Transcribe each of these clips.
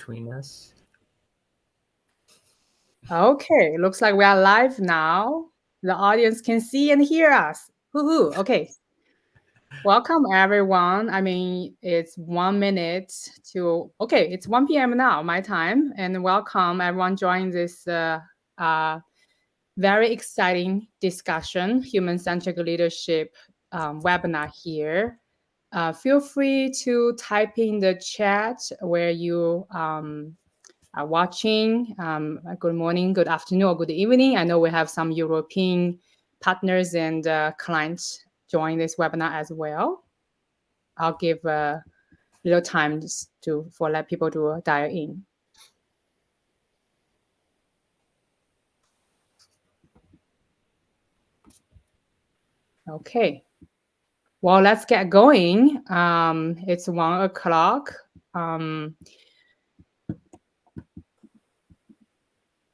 between us. Okay, looks like we are live now. The audience can see and hear us. Woohoo! Okay. Welcome everyone. I mean, it's 1 minute to, okay, it's 1 p.m. now, my time. And welcome everyone joining this very exciting discussion, human-centric leadership webinar here. Feel free to type in the chat where you are watching. Good morning, good afternoon, or good evening. I know we have some European partners and clients join this webinar as well. I'll give a little time for let people to dial in. Okay. Well, let's get going. It's 1 o'clock.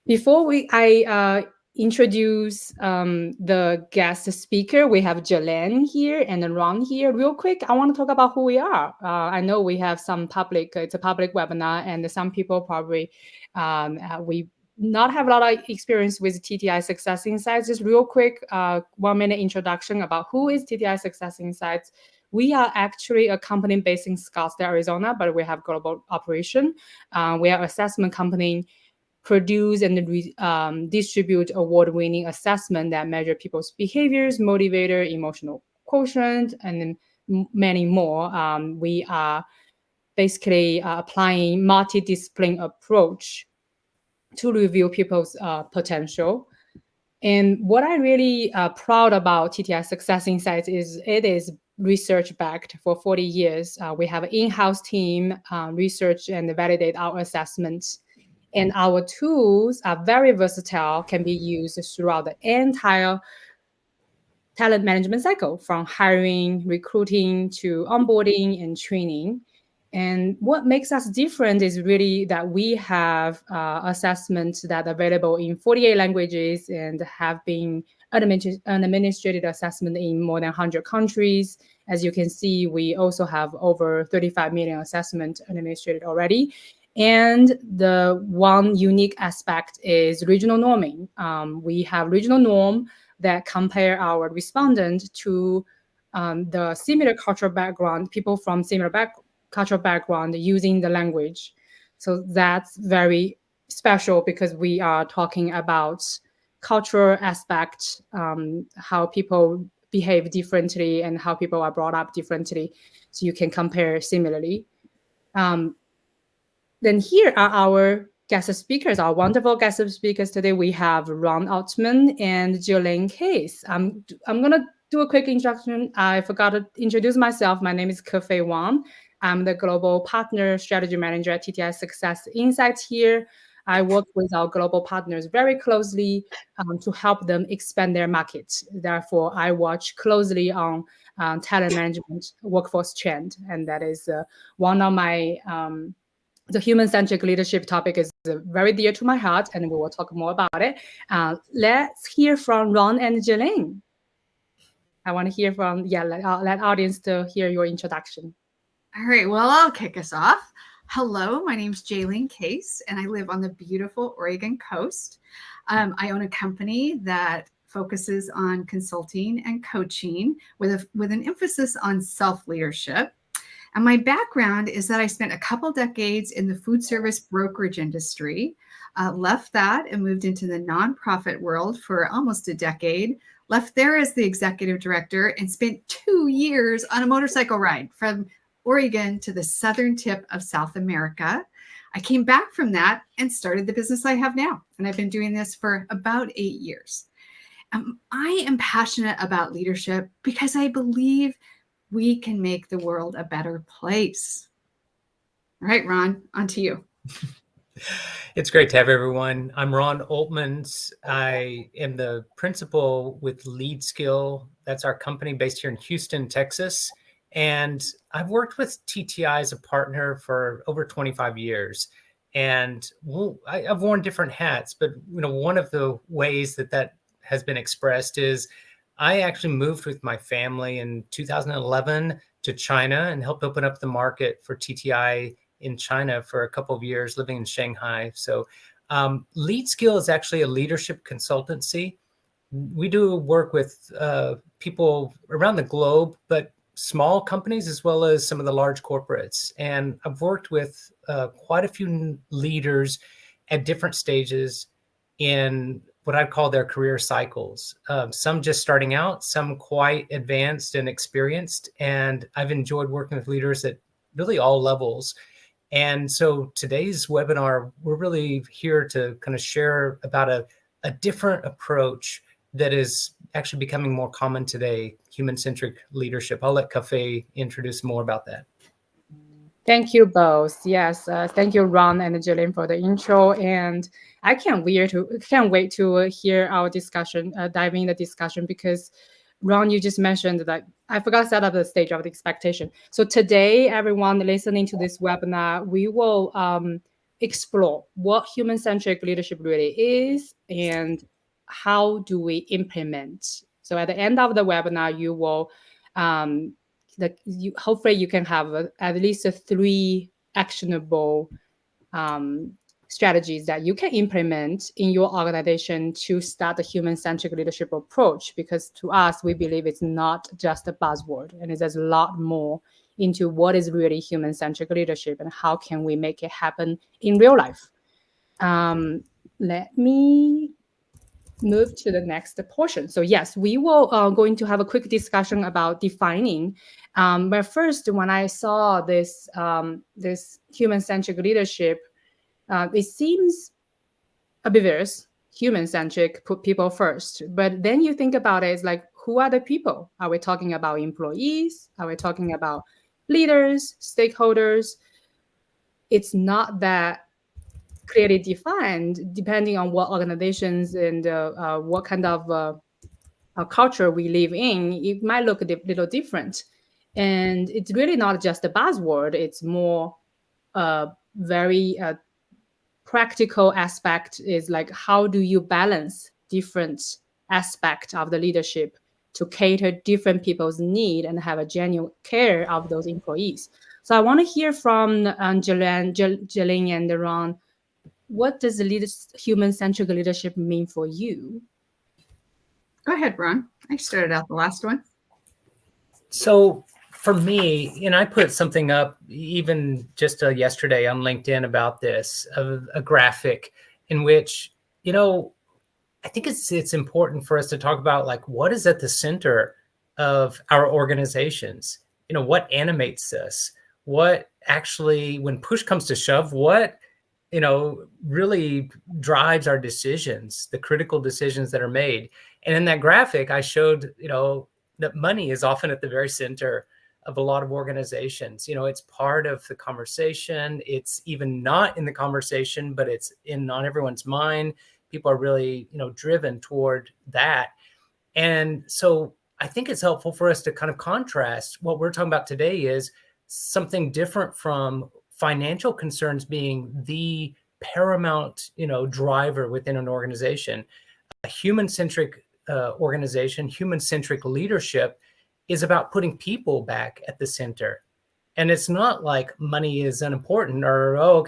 Before I introduce the guest speaker, we have Jalene here and Ron here. Real quick, I want to talk about who we are. I know we have some public, it's a public webinar, and some people probably, we not have a lot of experience with TTI Success Insights. Just real quick, 1 minute introduction about who is TTI Success Insights. We are actually a company based in Scottsdale, Arizona, but we have global operation. We are an assessment company, produce and distribute award-winning assessment that measure people's behaviors, motivator, emotional quotient, and many more. We are basically applying multidisciplinary approach to review people's potential. And what I really proud about TTI Success Insights is it is research backed for 40 years. We have an in-house team research and validate our assessments. And our tools are very versatile, can be used throughout the entire talent management cycle, from hiring, recruiting to onboarding and training. And what makes us different is really that we have assessments that are available in 48 languages and have been administrated assessment in more than 100 countries. As you can see, we also have over 35 million assessments administrated already. And the one unique aspect is regional norming. We have regional norm that compare our respondent to the similar cultural background, people from similar cultural background using the language. So that's very special because we are talking about cultural aspect, how people behave differently and how people are brought up differently. So you can compare similarly. Then here are our guest speakers, our wonderful guest speakers today. We have Ron Oltmanns and Jalene Case. I'm going to do a quick introduction. I forgot to introduce myself. My name is Kefei Wang. I'm the Global Partner Strategy Manager at TTI Success Insights here. I work with our global partners very closely to help them expand their markets. Therefore, I watch closely on talent management workforce trend. And that is one of my the human-centric leadership topic is very dear to my heart, and we will talk more about it. Let's hear from Ron and Jalene. I want to hear from, let audience to hear your introduction. All right, well, I'll kick us off. Hello, my name's Jalene Case, and I live on the beautiful Oregon coast. I own a company that focuses on consulting and coaching with an emphasis on self-leadership. And my background is that I spent a couple decades in the food service brokerage industry, left that and moved into the nonprofit world for almost a decade, left there as the executive director, and spent 2 years on a motorcycle ride from Oregon to the southern tip of South America. I came back from that and started the business I have now. And I've been doing this for about 8 years. I am passionate about leadership because I believe we can make the world a better place. All right, Ron, on to you. It's great to have everyone. I'm Ron Oltmanns. I am the principal with Lead Skill. That's our company based here in Houston, Texas. And I've worked with TTI as a partner for over 25 years. And I've worn different hats, but one of the ways that has been expressed is I actually moved with my family in 2011 to China and helped open up the market for TTI in China for a couple of years, living in Shanghai. So Lead Skill is actually a leadership consultancy. We do work with people around the globe, but small companies as well as some of the large corporates. And I've worked with quite a few leaders at different stages in what I'd call their career cycles. Some just starting out, some quite advanced and experienced. And I've enjoyed working with leaders at really all levels. And so today's webinar, we're really here to kind of share about a different approach that is actually becoming more common today, human-centric leadership. I'll let Cafe introduce more about that. Thank you both. Yes, thank you, Ron and Jalene, for the intro. And I can't wait to hear our discussion, dive in the discussion, because Ron, you just mentioned that I forgot to set up the stage of the expectation. So today, everyone listening to this webinar, we will explore what human-centric leadership really is and how do we implement. So at the end of the webinar, you will hopefully you can have at least 3 actionable strategies that you can implement in your organization to start the human-centric leadership approach. Because to us, we believe it's not just a buzzword, and there's a lot more into what is really human-centric leadership and how can we make it happen in real life. Let me move to the next portion. So yes, we will going to have a quick discussion about defining. But first, when I saw this this human-centric leadership, it seems obvious. Human-centric, put people first. But then you think about it, it's like, who are the people? Are we talking about employees? Are we talking about leaders, stakeholders? It's not that clearly defined, depending on what organizations and what kind of culture we live in. It might look a little different. And it's really not just a buzzword. It's more very practical aspect is like, how do you balance different aspects of the leadership to cater different people's need and have a genuine care of those employees? So I want to hear from Jalene and Ron. What does human-centric leadership mean for you? Go ahead, Ron. I started out the last one. So for me, and I put something up even just yesterday on LinkedIn about this, a graphic in which, I think it's important for us to talk about like what is at the center of our organizations. What animates us? What actually, when push comes to shove, what really drives our decisions, the critical decisions that are made. And in that graphic, I showed, that money is often at the very center of a lot of organizations. It's part of the conversation. It's even not in the conversation, but it's on everyone's mind. People are really, driven toward that. And so I think it's helpful for us to kind of contrast what we're talking about today is something different from financial concerns being the paramount, driver within an organization. A human-centric organization, human-centric leadership is about putting people back at the center. And it's not like money is unimportant or,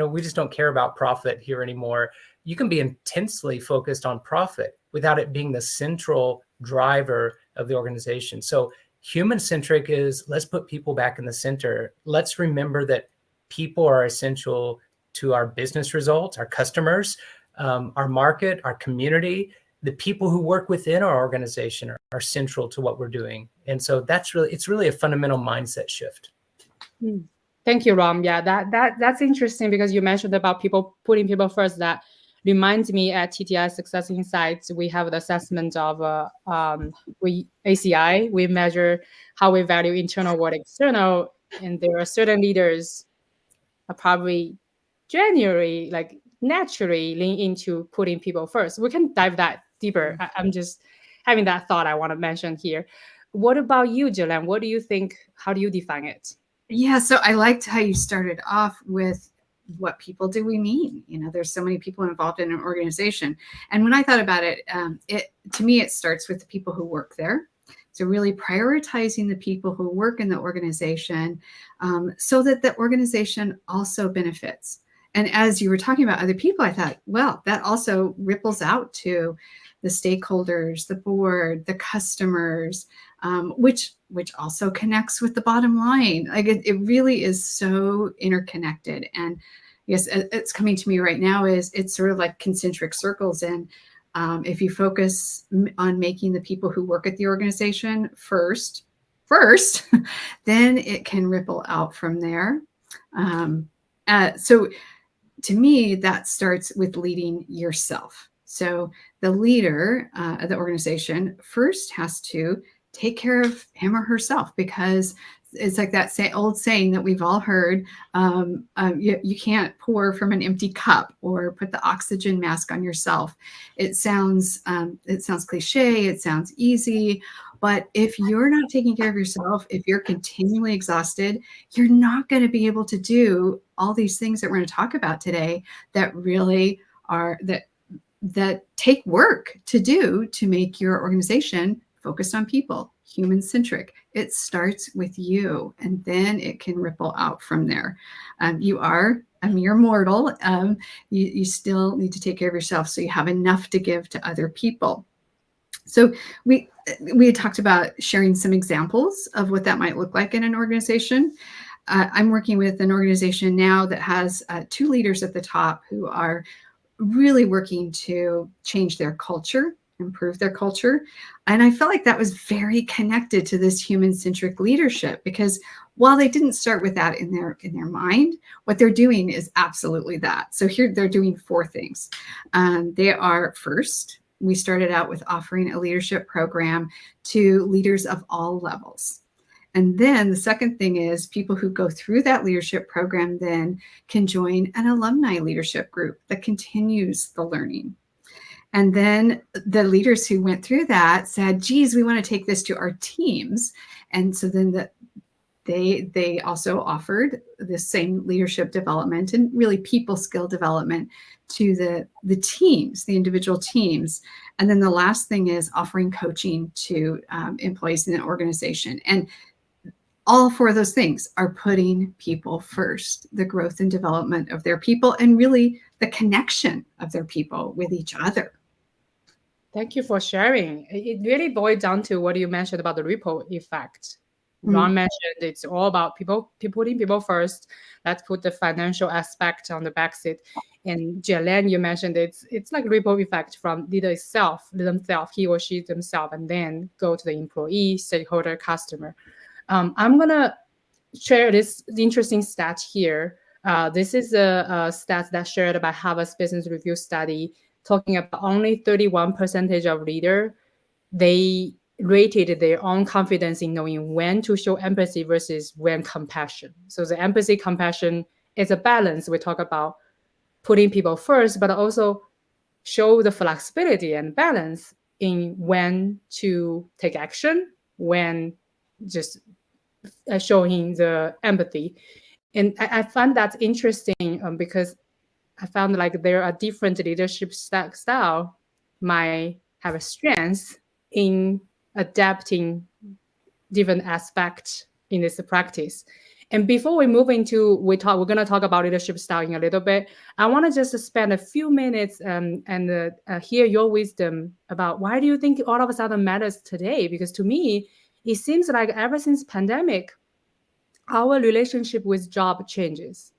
we just don't care about profit here anymore. You can be intensely focused on profit without it being the central driver of the organization. So human-centric is let's put people back in the center. Let's remember that people are essential to our business results, our customers, our market, our community. The people who work within our organization are central to what we're doing. And so it's really a fundamental mindset shift. Thank you, Ram. Yeah, that's interesting because you mentioned about putting people first. That reminds me at TTI Success Insights, we have the assessment of ACI. We measure how we value internal or external. And there are certain leaders are probably naturally lean into putting people first. We can dive that deeper. I'm just having that thought I want to mention here. What about you, Jalene? What do you think? How do you define it? Yeah, so I liked how you started off with what people do we mean? There's so many people involved in an organization. And when I thought about it, to me, it starts with the people who work there. So really prioritizing the people who work in the organization so that the organization also benefits. And as you were talking about other people, I thought, well, that also ripples out to the stakeholders, the board, the customers, which also connects with the bottom line. Like it really is so interconnected. And yes, it's coming to me right now is it's sort of like concentric circles. And if you focus on making the people who work at the organization first, then it can ripple out from there. So to me, that starts with leading yourself. So the leader of the organization first has to take care of him or herself, because it's like that old saying that we've all heard, you can't pour from an empty cup or put the oxygen mask on yourself. It sounds cliche, it sounds easy, but if you're not taking care of yourself, if you're continually exhausted, you're not going to be able to do all these things that we're going to talk about today that really are, that take work to do to make your organization focused on people, human-centric. It starts with you, and then it can ripple out from there. You are a mere mortal. You still need to take care of yourself so you have enough to give to other people. So we had talked about sharing some examples of what that might look like in an organization. I'm working with an organization now that has 2 leaders at the top who are really working to change their culture, improve their culture. And I felt like that was very connected to this human-centric leadership, because while they didn't start with that in their mind, what they're doing is absolutely that. So here they're doing 4 things. They are, first, we started out with offering a leadership program to leaders of all levels. And then the second thing is people who go through that leadership program then can join an alumni leadership group that continues the learning. And then the leaders who went through that said, geez, we want to take this to our teams. And so then they also offered the same leadership development and really people skill development to the teams, the individual teams. And then the last thing is offering coaching to employees in the organization. And all 4 of those things are putting people first, the growth and development of their people, and really the connection of their people with each other. Thank you for sharing. It really boils down to what you mentioned about the ripple effect. Ron mentioned it's all about putting people first. Let's put the financial aspect on the back seat. And Jalene, you mentioned it's like ripple effect from leader themselves, he or she themselves, and then go to the employee, stakeholder, customer. I'm gonna share this interesting stat here. This is a stat that's shared by Harvard's Business Review study, talking about only 31% of leaders, they rated their own confidence in knowing when to show empathy versus when compassion. So the empathy, compassion is a balance. We talk about putting people first, but also show the flexibility and balance in when to take action, when just showing the empathy. And I find that interesting because I found like there are different leadership style might have a strength in adapting different aspects in this practice. And before we move into, we're going to talk about leadership style in a little bit. I want to just spend a few minutes and hear your wisdom about why do you think all of a sudden matters today? Because to me, it seems like ever since pandemic, our relationship with job changes.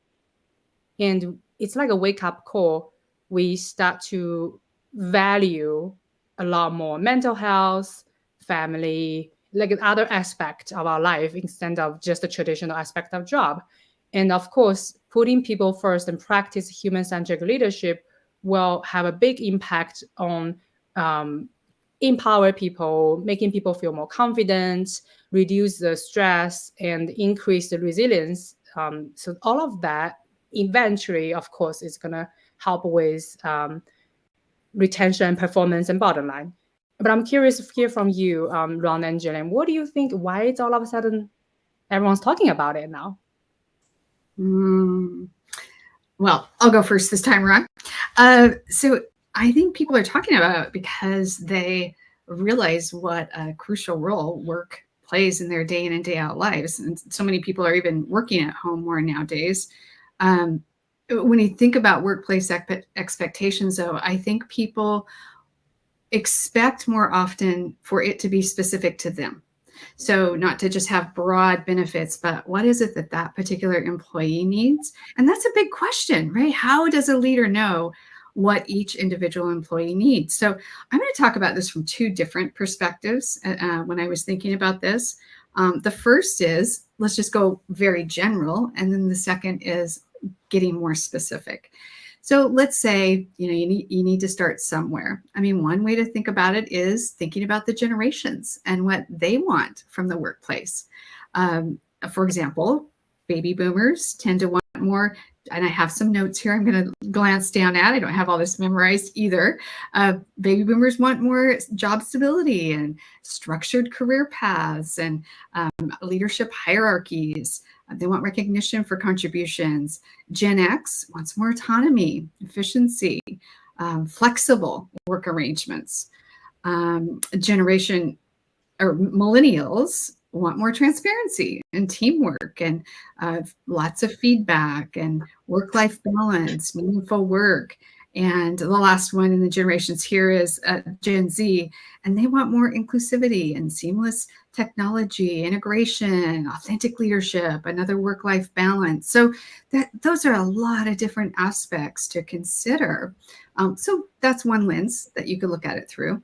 And it's like a wake-up call. We start to value a lot more mental health, family, like other aspect of our life instead of just the traditional aspect of job. And of course, putting people first and practice human-centric leadership will have a big impact on empower people, making people feel more confident, reduce the stress, and increase the resilience. So all of that eventually, of course, is going to help with retention, performance, and bottom line. But I'm curious to hear from you, Ron and Jalene. What do you think? Why it's all of a sudden everyone's talking about it now? Well, I'll go first this time, Ron. So I think people are talking about it because they realize what a crucial role work plays in their day in and day out lives. And so many people are even working at home more nowadays. When you think about workplace expectations, though, I think people expect more often for it to be specific to them. So not to just have broad benefits, but what is it that that particular employee needs? And that's a big question, right? How does a leader know what each individual employee needs? So I'm going to talk about this from two different perspectives when I was thinking about this. The first is, let's just go very general. And then the second is getting more specific. So let's say, you need to start somewhere. I mean, one way to think about it is thinking about the generations and what they want from the workplace. For example, baby boomers tend to want more, and I have some notes here I'm going to glance down at. I don't have all this memorized either. Baby boomers want more job stability and structured career paths and leadership hierarchies. They want recognition for contributions. Gen X wants more autonomy, efficiency, flexible work arrangements. Generation or millennials want more transparency and teamwork and lots of feedback and work-life balance, meaningful work. And the last one in the generations here is Gen Z, and they want more inclusivity and seamless technology, integration, authentic leadership, another work-life balance. So those are a lot of different aspects to consider. So that's one lens that you could look at it through.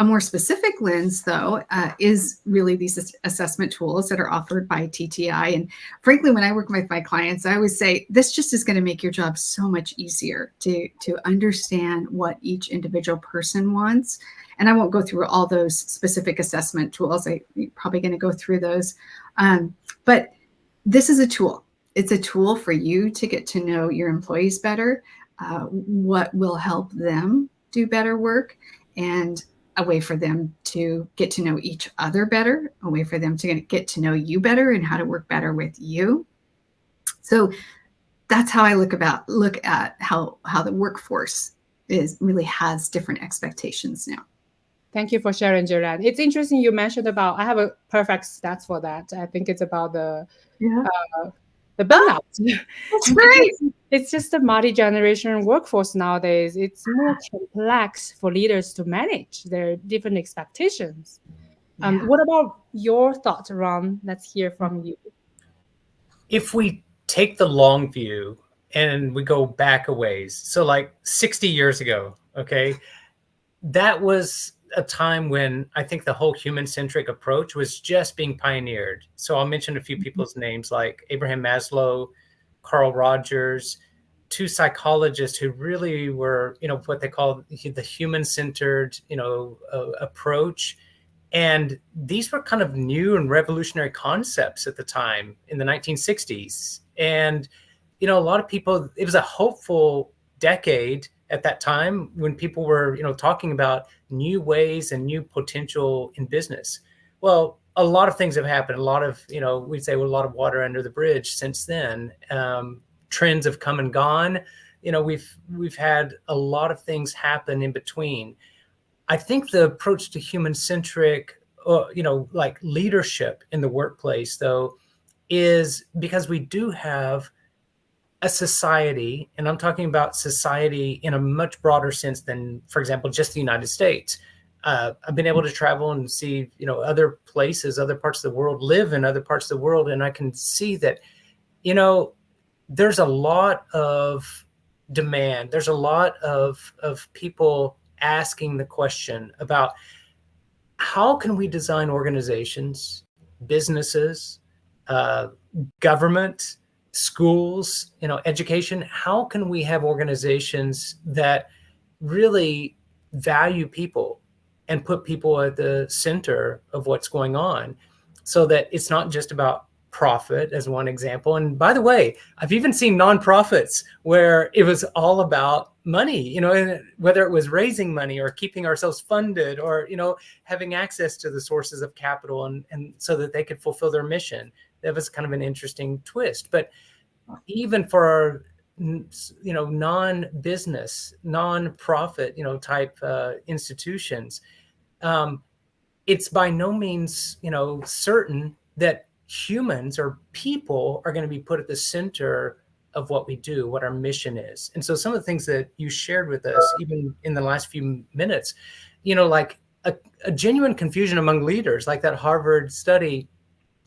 A more specific lens, though, is really these assessment tools that are offered by TTI. And frankly, when I work with my clients, I always say this just is going to make your job so much easier to understand what each individual person wants. And I won't go through all those specific assessment tools. I'm probably going to go through those. But this is a tool. It's a tool for you to get to know your employees better, what will help them do better work, and a way for them to get to know each other better, a way for them to get to know you better and how to work better with you. So that's how I look at how the workforce really has different expectations now. Thank you for sharing, Jalene. It's interesting you mentioned about, I have a perfect stats for that. I think it's about the burnout. That's great. It's just a multi-generation workforce nowadays. It's more complex for leaders to manage their different expectations. What about your thoughts, Ron? Let's hear from you. If we take the long view and we go back a ways, so like 60 years ago, okay, that was a time when I think the whole human-centric approach was just being pioneered. So I'll mention a few people's names like Abraham Maslow, Carl Rogers, two psychologists who really were, what they call the human-centered, approach. And these were kind of new and revolutionary concepts at the time in the 1960s. And, a lot of people, it was a hopeful decade at that time when people were, talking about new ways and new potential in business. Well, a lot of things have happened. A lot of, we'd say a lot of water under the bridge since then. Trends have come and gone. We've had a lot of things happen in between. I think the approach to human-centric, like leadership in the workplace, though, is because we do have a society, and I'm talking about society in a much broader sense than, for example, just the United States. I've been able to travel and see, other places, other parts of the world, live in other parts of the world, and I can see that, there's a lot of demand. There's a lot of people asking the question about how can we design organizations, businesses, government, schools, education. How can we have organizations that really value people and put people at the center of what's going on, so that it's not just about profit, as one example. And by the way, I've even seen nonprofits where it was all about money, whether it was raising money or keeping ourselves funded or, having access to the sources of capital and so that they could fulfill their mission. That was kind of an interesting twist. But even for, non-business, non-profit, type institutions, it's by no means, certain that humans or people are going to be put at the center of what we do, what our mission is. And so some of the things that you shared with us, even in the last few minutes, like a genuine confusion among leaders, like that Harvard study,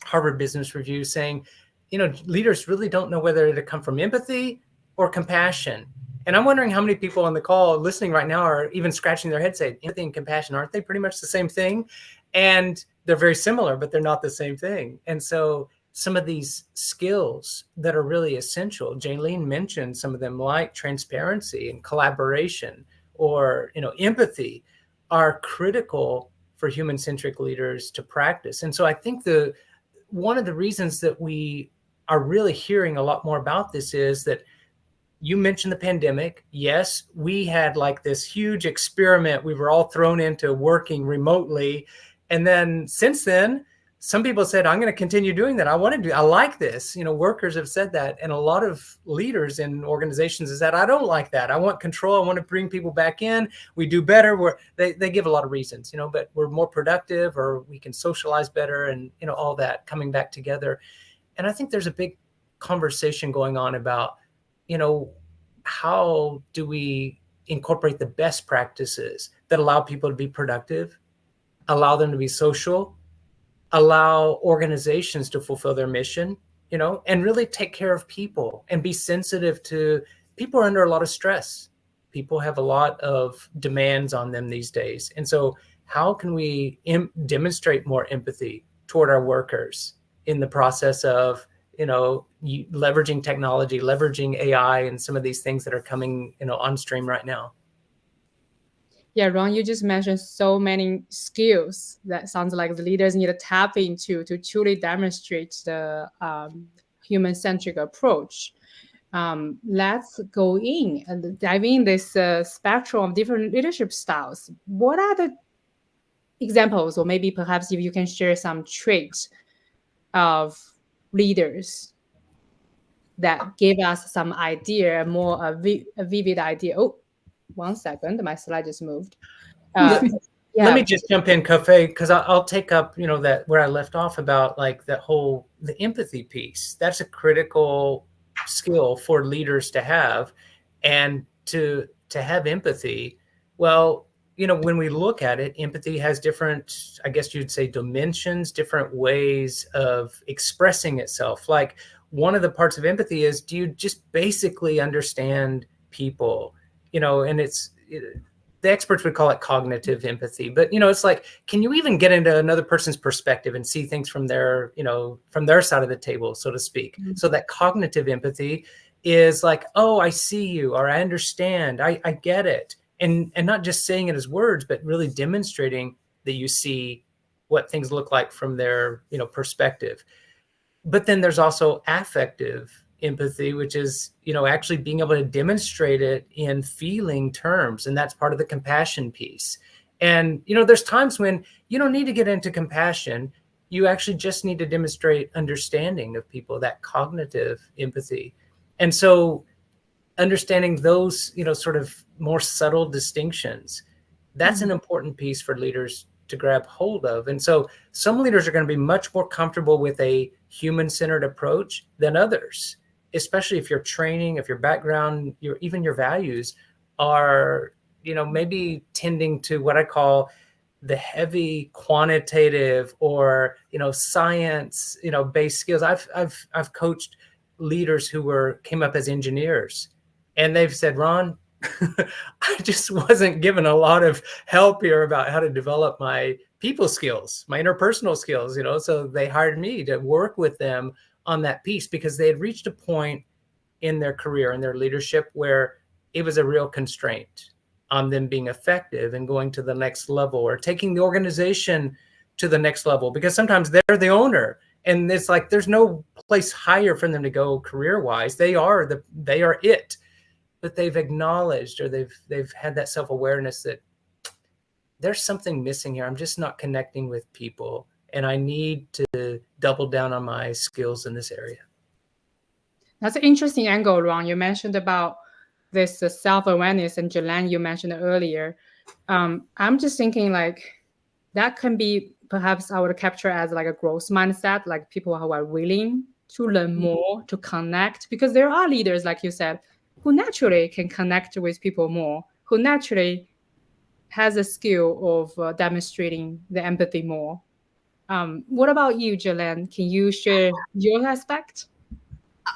Harvard Business Review, saying, leaders really don't know whether to come from empathy or compassion. And I'm wondering how many people on the call listening right now are even scratching their head saying, empathy and compassion, aren't they pretty much the same thing? And they're very similar, but they're not the same thing. And so some of these skills that are really essential, Jalene mentioned some of them, like transparency and collaboration, or empathy, are critical for human-centric leaders to practice. And so I think one of the reasons that we are really hearing a lot more about this is that you mentioned the pandemic. Yes, we had like this huge experiment. We were all thrown into working remotely. And then since then, some people said, I'm going to continue doing that. I like this. Workers have said that. And a lot of leaders in organizations is that I don't like that. I want control. I want to bring people back in. We do better. They give a lot of reasons, but we're more productive, or we can socialize better, and, all that coming back together. And I think there's a big conversation going on about, how do we incorporate the best practices that allow people to be productive, allow them to be social, allow organizations to fulfill their mission, and really take care of people and be sensitive to people are under a lot of stress. People have a lot of demands on them these days. And so how can we demonstrate more empathy toward our workers in the process of, leveraging technology, leveraging AI, and some of these things that are coming, on stream right now? Yeah, Ron, you just mentioned so many skills that sounds like the leaders need to tap into to truly demonstrate the human-centric approach. Let's go in and dive in this spectrum of different leadership styles. What are the examples, or maybe perhaps if you can share some traits of leaders that give us some idea, a vivid idea. Oh, 1 second, my slide just moved. Let me just jump in, Kofe, because I'll take up, that where I left off about like the empathy piece. That's a critical skill for leaders to have, and to have empathy. Well, when we look at it, empathy has different, I guess you'd say, dimensions, different ways of expressing itself. Like, one of the parts of empathy is, do you just basically understand people? And the experts would call it cognitive empathy, but it's like, can you even get into another person's perspective and see things from their side of the table, so to speak? Mm-hmm. So that cognitive empathy is like, oh, I see you, or I understand, I get it. And not just saying it as words, but really demonstrating that you see what things look like from their, perspective. But then there's also affective empathy, which is, actually being able to demonstrate it in feeling terms. And that's part of the compassion piece. And, there's times when you don't need to get into compassion. You actually just need to demonstrate understanding of people, that cognitive empathy. And so understanding those, sort of more subtle distinctions, that's an important piece for leaders to grab hold of. And so some leaders are going to be much more comfortable with a human-centered approach than others, especially if your training, if your background, even your values are, maybe tending to what I call the heavy quantitative or, science, based skills. I've coached leaders who came up as engineers, and they've said, Ron, I just wasn't given a lot of help here about how to develop my people skills, my interpersonal skills, so they hired me to work with them on that piece, because they had reached a point in their career and their leadership where it was a real constraint on them being effective and going to the next level, or taking the organization to the next level, because sometimes they're the owner and it's like there's no place higher for them to go career-wise. They are it. But they've acknowledged, or they've had that self-awareness that there's something missing here. I'm just not connecting with people, and I need to double down on my skills in this area. That's an interesting angle, Ron. You mentioned about this self-awareness, and Jalene, you mentioned earlier. I'm just thinking, like, that can be perhaps I would capture as like a growth mindset, like people who are willing to learn more, to connect, because there are leaders, like you said, who naturally can connect with people more, who naturally has a skill of demonstrating the empathy more. What about you, Jalene? Can you share your aspect?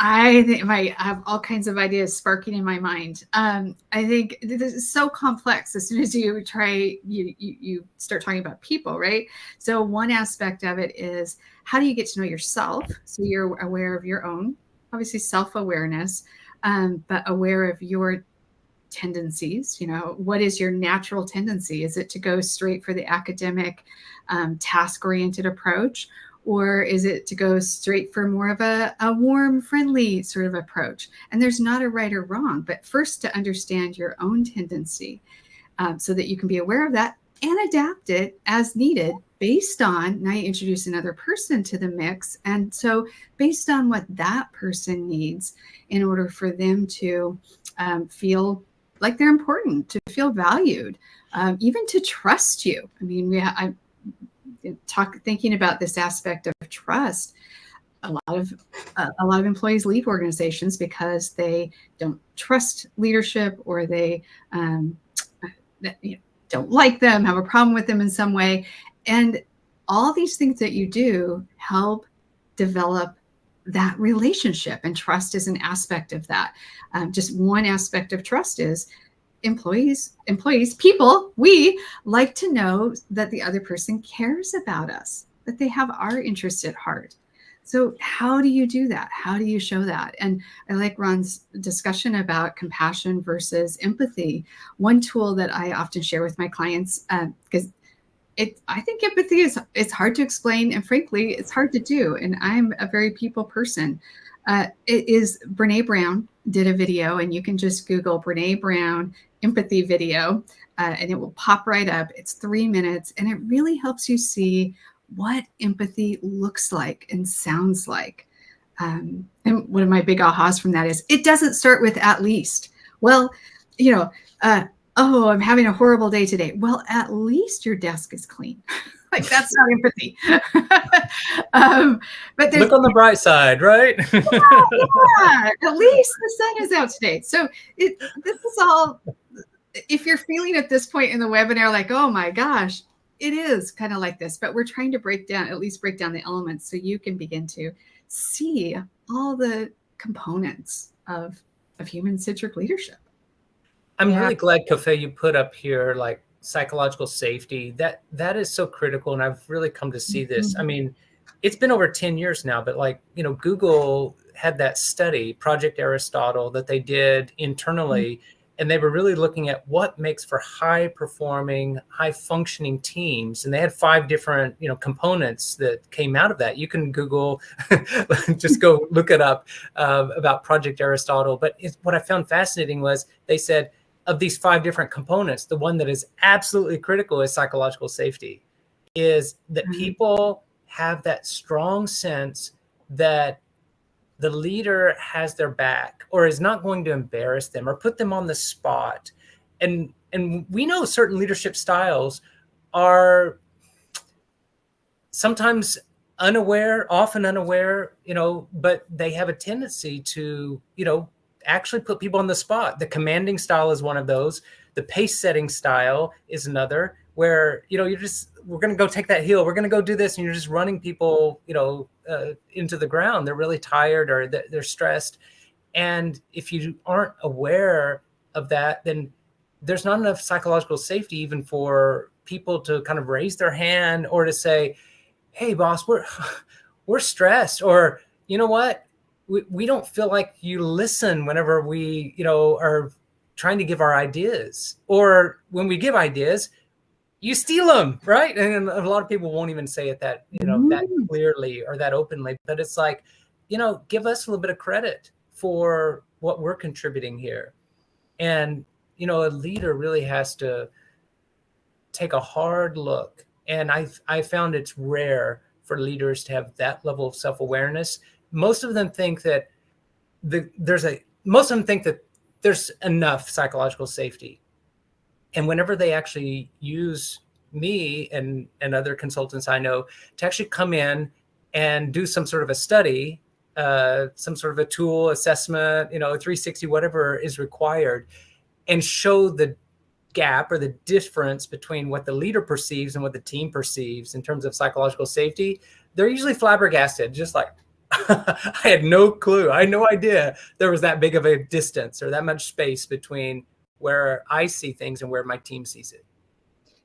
I think I have all kinds of ideas sparking in my mind. I think this is so complex. As soon as you try, you start talking about people, right? So one aspect of it is how do you get to know yourself? So you're aware of your own, obviously self-awareness, but aware of your tendencies. You know, what is your natural tendency? Is it to go straight for the academic, task-oriented approach? Or is it to go straight for more of a warm, friendly sort of approach? And there's not a right or wrong, but first to understand your own tendency, so that you can be aware of that and adapt it as needed based on, now you introduce another person to the mix. And so based on what that person needs in order for them to feel like they're important, to feel valued, even to trust you. I mean, thinking about this aspect of trust, a lot of employees leave organizations because they don't trust leadership, or they don't like them, have a problem with them in some way. And all these things that you do help develop that relationship, and trust is an aspect of that. Just one aspect of trust is employees, people, we like to know that the other person cares about us, that they have our interest at heart. So how do you do that? How do you show that? And I like Ron's discussion about compassion versus empathy. One tool that I often share with my clients, because I think empathy it's hard to explain, and frankly, it's hard to do. And I'm a very people person. It is Brene Brown did a video, and you can just Google Brene Brown empathy video, and it will pop right up. It's 3 minutes, and it really helps you see what empathy looks like and sounds like. And one of my big ahas from that is it doesn't start with at least. Well, oh, I'm having a horrible day today. Well, at least your desk is clean. Like, that's not empathy. But look on the bright side, right? yeah, at least the sun is out today. So this is all, if you're feeling at this point in the webinar like, oh my gosh, it is kind of like this, but we're trying to break down the elements so you can begin to see all the components of human-centric leadership. I'm really glad, Cafe, you put up here like psychological safety. That is so critical, and I've really come to see this. I mean, it's been over 10 years now, but like, Google had that study, Project Aristotle, that they did internally, and they were really looking at what makes for high performing, high functioning teams. And they had 5 different, components that came out of that. You can Google, just go look it up, about Project Aristotle. But what I found fascinating was they said, of these 5 different components, the one that is absolutely critical is psychological safety, is that people have that strong sense that the leader has their back, or is not going to embarrass them or put them on the spot. And we know certain leadership styles are sometimes often unaware, but they have a tendency to, actually put people on the spot. The commanding style is one of those. The pace setting style is another, where, we're going to go take that hill. We're going to go do this. And you're just running people, into the ground. They're really tired, or they're stressed. And if you aren't aware of that, then there's not enough psychological safety even for people to kind of raise their hand, or to say, hey boss, we're stressed, or you know what? We don't feel like you listen whenever we, are trying to give our ideas, or when we give ideas, you steal them, right? And a lot of people won't even say it that, that clearly or that openly, but it's like, give us a little bit of credit for what we're contributing here. And, a leader really has to take a hard look. And I found it's rare for leaders to have that level of self-awareness. Most of them think that there's enough psychological safety. And whenever they actually use me and other consultants I know to actually come in and do some sort of a study, some sort of a tool assessment, 360, whatever is required, and show the gap or the difference between what the leader perceives and what the team perceives in terms of psychological safety. They're usually flabbergasted, just like, I had no clue. I had no idea there was that big of a distance or that much space between where I see things and where my team sees it.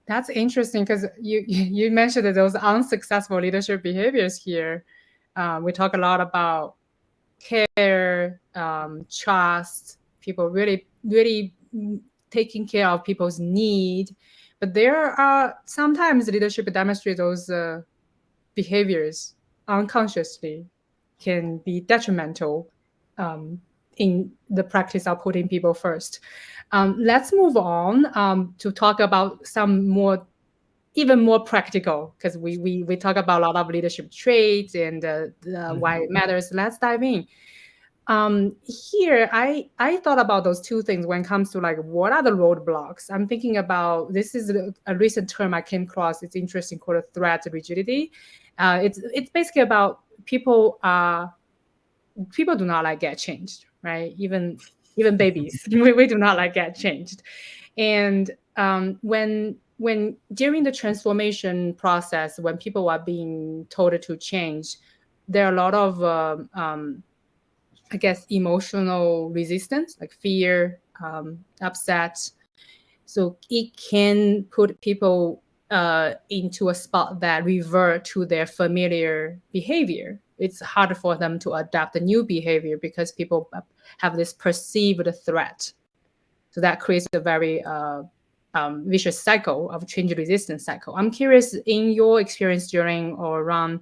That's interesting because you mentioned that those unsuccessful leadership behaviors here. We talk a lot about care, trust, people really, really taking care of people's need. But there are sometimes leadership demonstrates those behaviors unconsciously can be detrimental in the practice of putting people first. Let's move on to talk about some more, even more practical, because we talk about a lot of leadership traits and why it matters. Let's dive in. Here, I thought about those two things when it comes to like, what are the roadblocks? I'm thinking about, this is a recent term I came across. It's interesting, called threat rigidity. It's basically about people do not like get changed, right? Even babies, we do not like get changed. And when during the transformation process, when people are being told to change, there are a lot of I guess emotional resistance, like fear, upset. So it can put people into a spot that revert to their familiar behavior. It's harder for them to adapt a new behavior because people have this perceived threat. So that creates a very vicious cycle of change resistance cycle. I'm curious, in your experience during or around,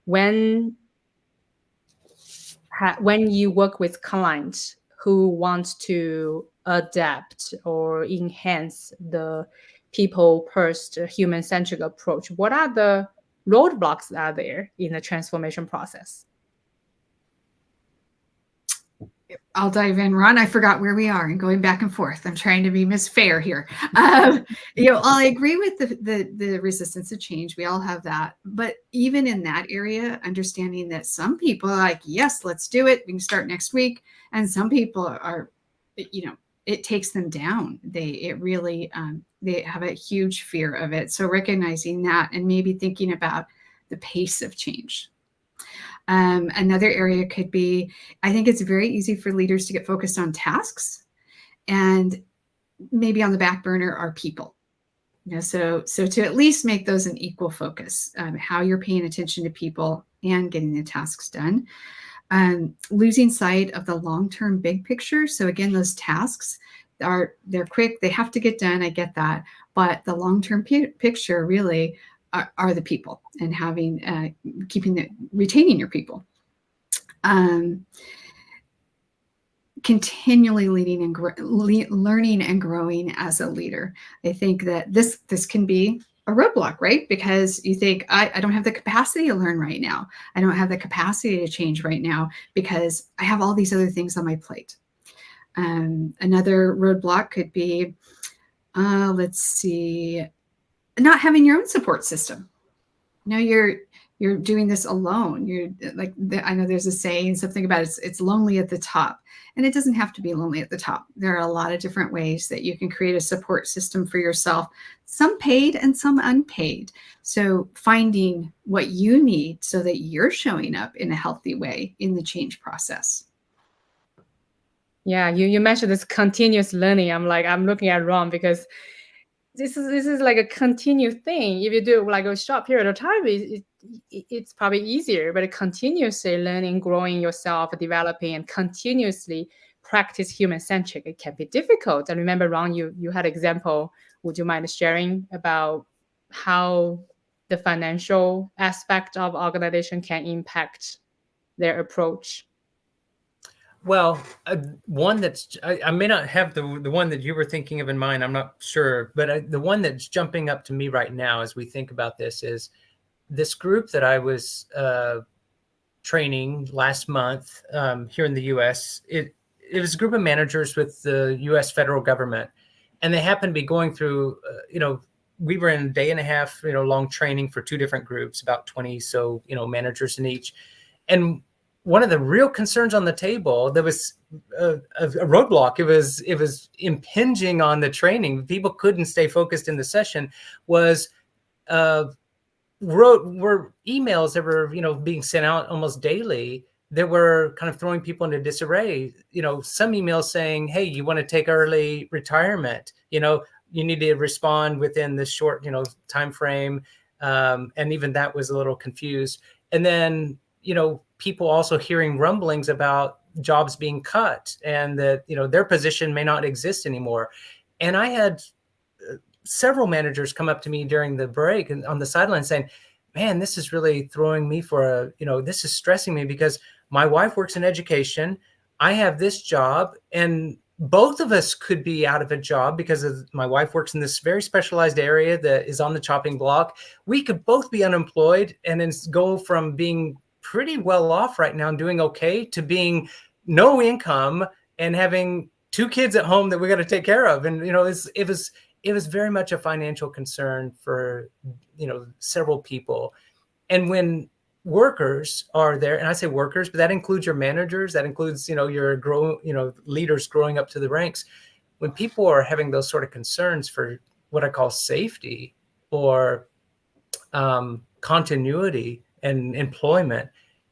when you work with clients who want to adapt or enhance the people first, human-centric approach, what are the roadblocks that are there in the transformation process? I'll dive in, Ron. I forgot where we are and going back and forth. I'm trying to be Miss Fair here. I agree with the resistance to change. We all have that. But even in that area, understanding that some people are like, yes, let's do it. We can start next week. And some people are, it takes them down. They have a huge fear of it. So recognizing that and maybe thinking about the pace of change. Another area could be, I think it's very easy for leaders to get focused on tasks, and maybe on the back burner are people. So to at least make those an equal focus, how you're paying attention to people and getting the tasks done. Losing sight of the long-term big picture. So again, those tasks they're quick, they have to get done. I get that, but the long-term picture really are the people, and having retaining your people. Continually leading and learning and growing as a leader. I think that this can be a roadblock, right? Because you think, I don't have the capacity to learn right now. I don't have the capacity to change right now because I have all these other things on my plate. Another roadblock could be, let's see, not having your own support system. You're doing this alone. You're like, I know there's a saying, something about it's lonely at the top, and it doesn't have to be lonely at the top. There are a lot of different ways that you can create a support system for yourself, some paid and some unpaid. So finding what you need so that you're showing up in a healthy way in the change process. Yeah, you mentioned this continuous learning. I'm looking at Ron, because this is like a continued thing. If you do like a short period of time, it's probably easier, but continuously learning, growing yourself, developing, and continuously practice human-centric, it can be difficult. I remember, Ron, you had an example. Would you mind sharing about how the financial aspect of organization can impact their approach? Well, one that's, I may not have the one that you were thinking of in mind, I'm not sure, but the one that's jumping up to me right now as we think about this is this group that I was training last month here in the U.S. It was a group of managers with the U.S. federal government, and they happened to be going through, we were in a day and a half, long training for 2 different groups, about 20 managers in each. And one of the real concerns on the table, there was a roadblock. It was impinging on the training. People couldn't stay focused in the session. Was were emails that were being sent out almost daily that were kind of throwing people into disarray. Some emails saying, "Hey, you want to take early retirement? You need to respond within this short time frame." And even that was a little confused. And then people also hearing rumblings about jobs being cut and that their position may not exist anymore. And I had several managers come up to me during the break and on the sideline saying, "Man, this is really throwing me for this is stressing me because my wife works in education. I have this job, and both of us could be out of a job because my wife works in this very specialized area that is on the chopping block. We could both be unemployed and then go from being pretty well off right now and doing okay to being no income and having 2 kids at home that we got to take care of." And it was very much a financial concern for several people. And when workers are there, and I say workers, but that includes your managers, that includes your leaders growing up to the ranks. When people are having those sort of concerns for what I call safety or continuity and employment,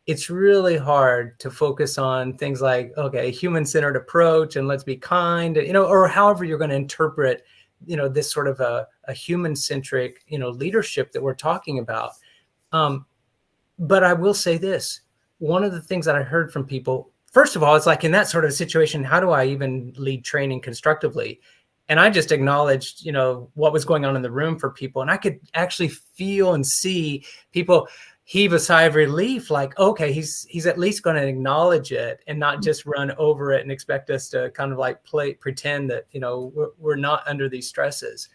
it's really hard to focus on things like, okay, human-centered approach and let's be kind, or however you're going to interpret this sort of a human-centric leadership that we're talking about. But I will say this, one of the things that I heard from people, first of all, it's like in that sort of situation, how do I even lead training constructively? And I just acknowledged, what was going on in the room for people. And I could actually feel and see people heave a sigh of relief, like, okay, he's at least going to acknowledge it and not just run over it and expect us to kind of like pretend that, we're not under these stresses.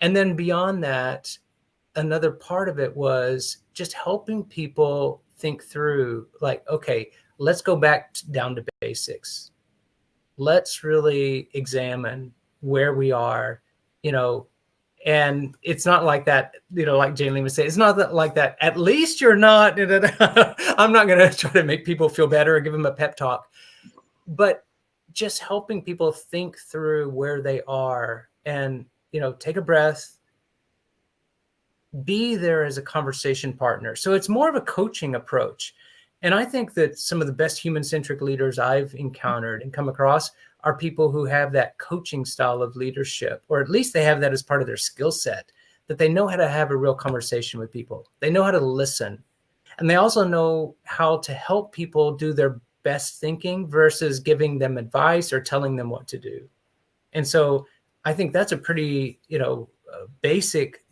And then beyond that, another part of it was just helping people think through, like, okay, let's go back down to basics. Let's really examine where we are, and it's not like that, like Jalene would say, it's not that like that. At least you're not, I'm not going to try to make people feel better or give them a pep talk, but just helping people think through where they are and, take a breath, be there as a conversation partner. So it's more of a coaching approach. And I think that some of the best human-centric leaders I've encountered and come across are people who have that coaching style of leadership, or at least they have that as part of their skill set, that they know how to have a real conversation with people. They know how to listen. And they also know how to help people do their best thinking versus giving them advice or telling them what to do. And so I think that's a pretty, basic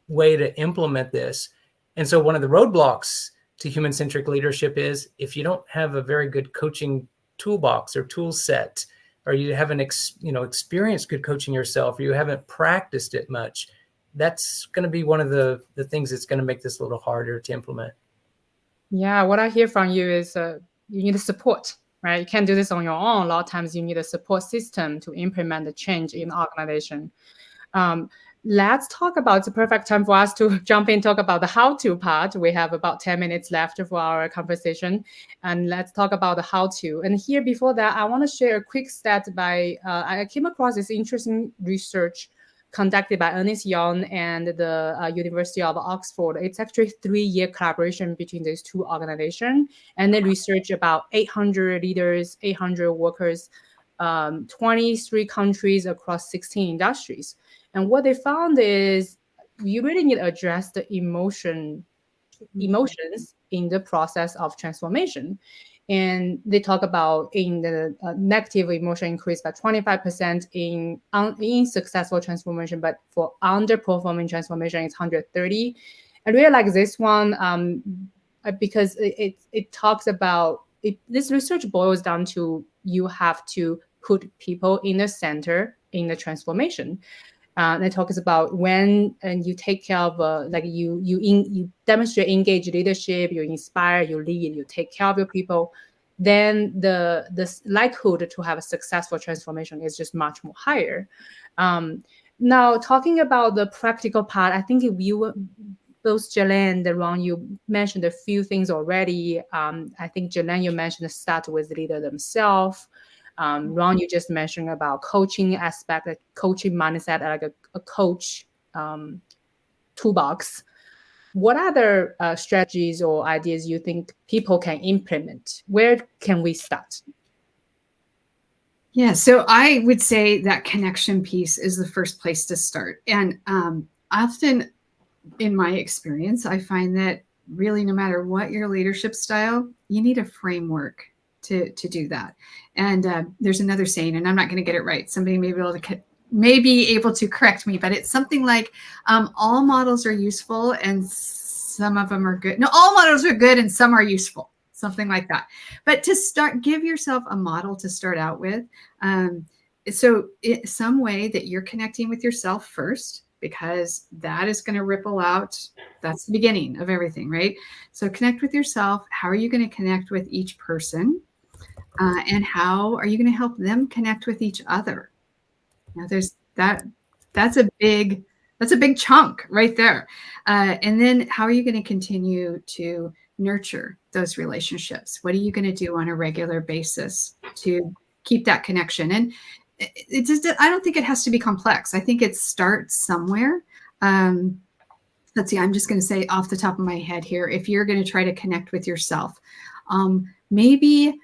way to implement this. And so one of the roadblocks to human-centric leadership is if you don't have a very good coaching toolbox or tool set, or you haven't experienced good coaching yourself, or you haven't practiced it much, that's going to be one of the things that's going to make this a little harder to implement. Yeah, what I hear from you is you need support, right? You can't do this on your own. A lot of times you need a support system to implement the change in the organization. Let's talk about, it's a perfect time for us to jump in, talk about the how-to part. We have about 10 minutes left for our conversation, and let's talk about the how-to. And here, before that, I want to share a quick stat by, I came across this interesting research conducted by Ernest Young and the University of Oxford. It's actually a 3-year collaboration between these two organizations, and they research about 800 leaders, 800 workers, 23 countries across 16 industries. And what they found is you really need to address the emotions in the process of transformation. And they talk about in the negative emotion increase by 25% in successful transformation, but for underperforming transformation, it's 130. I really like this one because it talks about, this research boils down to you have to put people in the center in the transformation. And it talks about when you take care of, you demonstrate engaged leadership, you inspire, you lead, you take care of your people, then the likelihood to have a successful transformation is just much more higher. Now, talking about the practical part, I think if you both Jalene and Ron, you mentioned a few things already. I think Jalene, you mentioned start with the leader themselves. Ron, you just mentioned about coaching aspect, like coaching mindset, like a coach toolbox. What other strategies or ideas you think people can implement? Where can we start? Yeah, so I would say that connection piece is the first place to start. And often in my experience, I find that really no matter what your leadership style, you need a framework to do that. And there's another saying, and I'm not going to get it right. Somebody may be able to correct me, but it's something like all models are useful and some of them are good. No, all models are good and some are useful. Something like that. But to start, give yourself a model to start out with. So it's some way that you're connecting with yourself first, because that is going to ripple out. That's the beginning of everything, right? So connect with yourself. How are you going to connect with each person? And how are you going to help them connect with each other? Now there's that's a big chunk right there. And then how are you going to continue to nurture those relationships? What are you going to do on a regular basis to keep that connection? And it just, I don't think it has to be complex. I think it starts somewhere. Let's see, I'm just going to say off the top of my head here, if you're going to try to connect with yourself, maybe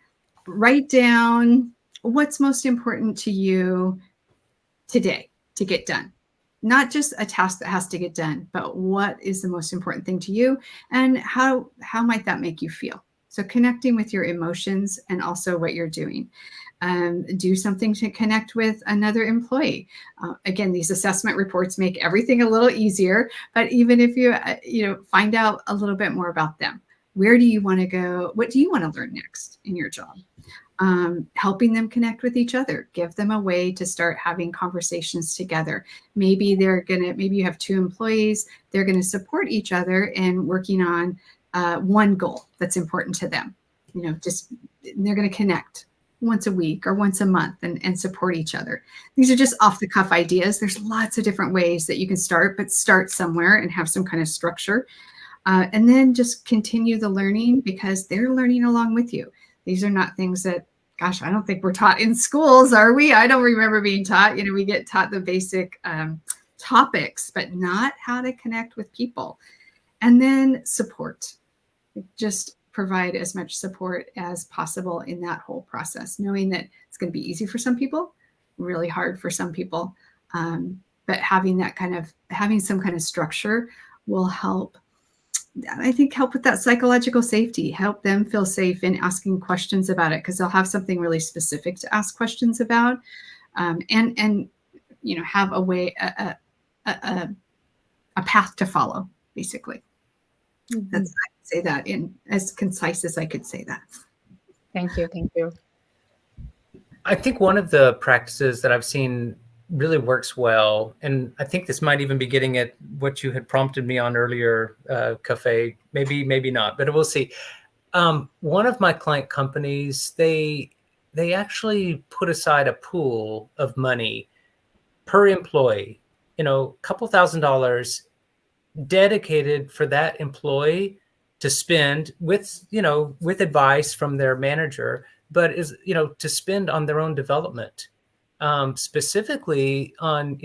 write down what's most important to you today to get done. Not just a task that has to get done, but what is the most important thing to you, and how might that make you feel? So connecting with your emotions and also what you're doing. Do something to connect with another employee. Again, these assessment reports make everything a little easier, but even if you find out a little bit more about them. Where do you want to go? What do you want to learn next in your job? Helping them connect with each other, give them a way to start having conversations together. Maybe you have two employees, they're going to support each other in working on one goal that's important to them. They're going to connect once a week or once a month and support each other. These are just off the cuff ideas. There's lots of different ways that you can start, but start somewhere and have some kind of structure. And then just continue the learning, because they're learning along with you. These are not things that, gosh, I don't think we're taught in schools, are we? I don't remember being taught. We get taught the basic topics, but not how to connect with people. And then support. Just provide as much support as possible in that whole process, knowing that it's going to be easy for some people, really hard for some people. But having some kind of structure will help. I think help with that psychological safety, help them feel safe in asking questions about it, because they'll have something really specific to ask questions about, and have a way, a path to follow, basically. Mm-hmm. I could say that in as concise as I could say that. Thank you. I think one of the practices that I've seen really works well, and I think this might even be getting at what you had prompted me on earlier, Cafe, maybe not, but we'll see. One of my client companies, they actually put aside a pool of money per employee, a couple $1,000s dedicated for that employee to spend with advice from their manager, but is, to spend on their own development. Specifically on,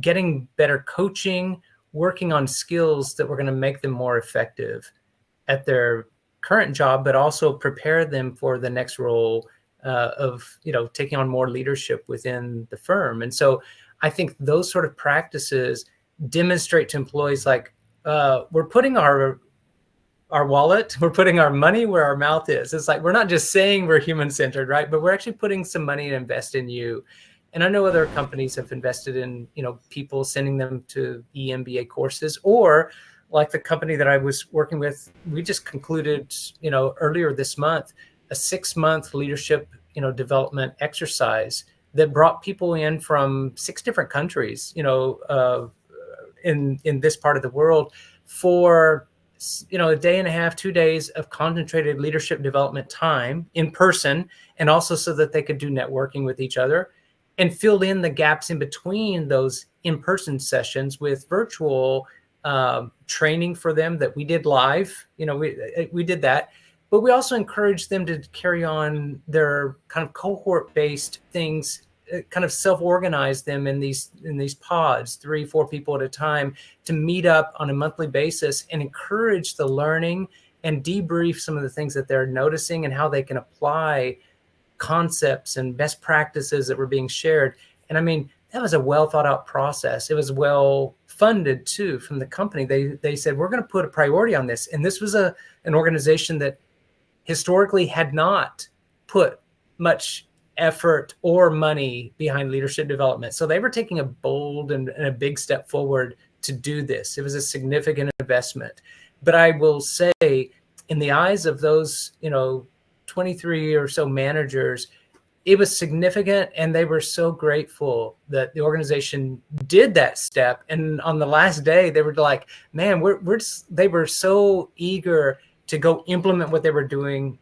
getting better coaching, working on skills that were going to make them more effective at their current job, but also prepare them for the next role of, taking on more leadership within the firm. And so I think those sort of practices demonstrate to employees like, we're putting our wallet, we're putting our money where our mouth is. It's like, we're not just saying we're human-centered, right? But we're actually putting some money to invest in you. And I know other companies have invested in, people, sending them to EMBA courses, or like the company that I was working with, we just concluded, earlier this month, a 6-month leadership, development exercise that brought people in from 6 different countries, in this part of the world for, a day and a half, 2 days of concentrated leadership development time in person, and also so that they could do networking with each other. and filled in the gaps in between those in-person sessions with virtual training for them that we did live. We did that, but we also encouraged them to carry on their kind of cohort-based things, kind of self-organize them in these pods, 3-4 people at a time, to meet up on a monthly basis and encourage the learning and debrief some of the things that they're noticing and how they can apply concepts and best practices that were being shared. And I mean, that was a well thought out process. It was well funded too from the company. They said, we're going to put a priority on this. And this was an organization that historically had not put much effort or money behind leadership development. So they were taking a bold and a big step forward to do this. It was a significant investment. But I will say, in the eyes of those, 23 or so managers, it was significant, and they were so grateful that the organization did that step. And on the last day, they were like, man, they were so eager to go implement what they were doing,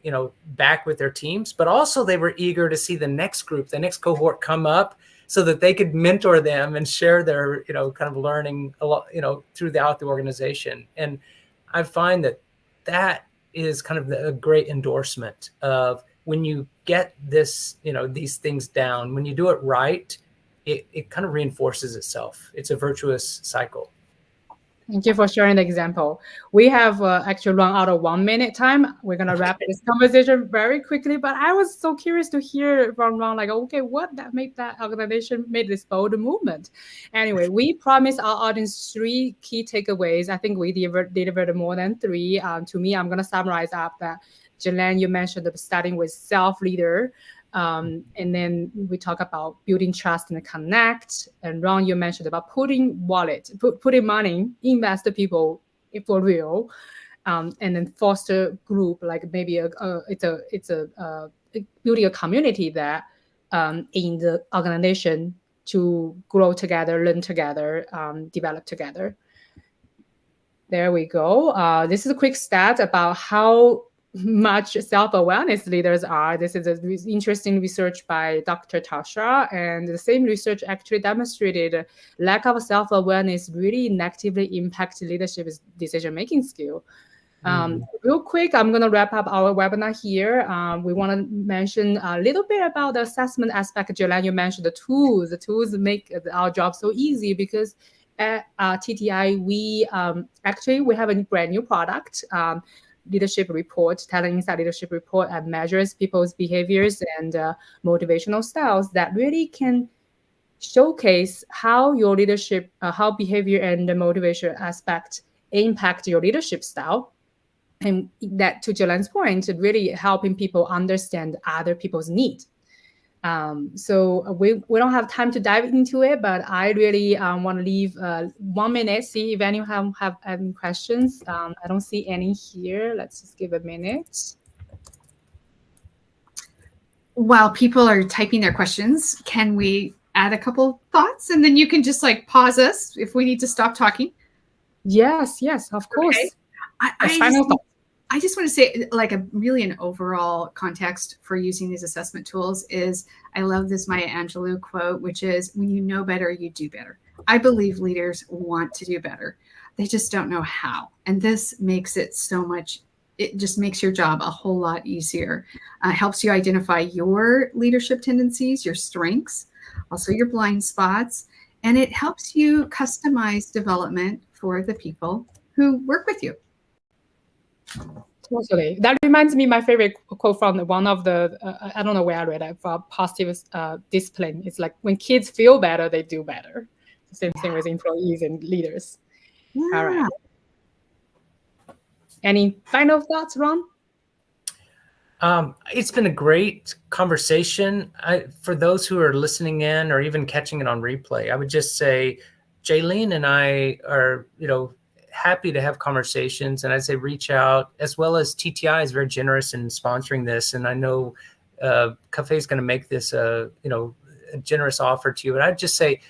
back with their teams, but also they were eager to see the next group, the next cohort come up so that they could mentor them and share their, kind of learning a lot, throughout the organization. And I find that is kind of a great endorsement of when you get this, these things down, when you do it right, it kind of reinforces itself. It's a virtuous cycle. Thank you for sharing the example. We have actually run out of 1 minute time. We're going to wrap this conversation very quickly, but I was so curious to hear from Ron, like, okay, what that made that organization made this bold movement? Anyway, we promised our audience 3 key takeaways. I think we delivered more than 3. To me, I'm going to summarize up that. Jalene, you mentioned starting with self-leader. And then we talk about building trust and connect. And Ron, you mentioned about putting money, invest the people for real, and then foster group, like maybe it's building a community that in the organization to grow together, learn together, develop together. There we go. This is a quick stat about how much self-awareness leaders are. This is interesting research by Dr. Tasha, and the same research actually demonstrated lack of self-awareness really negatively impacts leadership's decision-making skill. Real quick, I'm going to wrap up our webinar here. We want to mention a little bit about the assessment aspect. Jalene, you mentioned the tools. The tools make our job so easy because at TTI, we have a brand new product, leadership report, Talent Insight Leadership Report, that measures people's behaviors and motivational styles that really can showcase how your leadership, how behavior and the motivation aspect impact your leadership style. And that, to Jalene's point, really helping people understand other people's needs. So we don't have time to dive into it, but I really want to leave 1 minute, see if anyone have any questions. I don't see any here. Let's just give a minute. While people are typing their questions, can we add a couple thoughts? And then you can just like pause us if we need to stop talking. Yes, of course. Okay. I just want to say, like, an overall context for using these assessment tools is, I love this Maya Angelou quote, which is, when you know better, you do better. I believe leaders want to do better. They just don't know how. And this makes it so much, it just makes your job a whole lot easier. Helps you identify your leadership tendencies, your strengths, also your blind spots. And it helps you customize development for the people who work with you. Totally. That reminds me my favorite quote from one of the, I don't know where I read it, for positive discipline. It's like, when kids feel better, they do better. The same thing with employees and leaders. Yeah. All right. Any final thoughts, Ron? It's been a great conversation. For those who are listening in or even catching it on replay, I would just say Jalene and I are, happy to have conversations, and I'd say reach out, as well as TTI is very generous in sponsoring this. And I know Cafe is going to make this a generous offer to you. But I'd just say,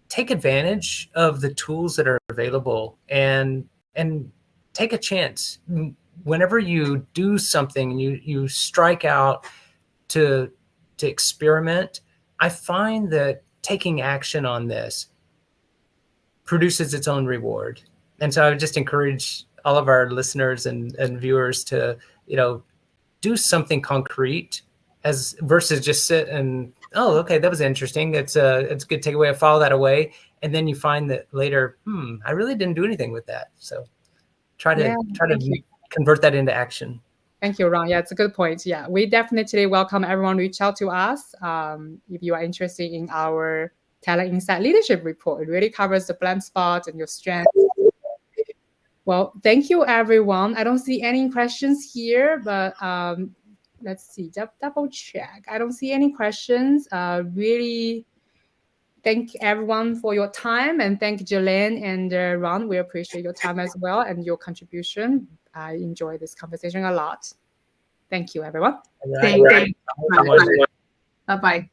take advantage of the tools that are available and take a chance. Whenever you do something, you strike out to experiment, I find that taking action on this produces its own reward. And so I would just encourage all of our listeners and viewers to, do something concrete versus just sit and, oh, okay, that was interesting. It's a good takeaway. I follow that away. And then you find that later, I really didn't do anything with that. So try to convert that into action. Thank you, Ron. Yeah, it's a good point. Yeah, we definitely welcome everyone reach out to us if you are interested in our Talent Insight Leadership Report. It really covers the blind spot and your strengths. Well, thank you, everyone. I don't see any questions here, but let's see, double check. I don't see any questions. Really thank everyone for your time, and thank Jalene and Ron. We appreciate your time as well and your contribution. I enjoy this conversation a lot. Thank you, everyone. Thank you. Bye-bye.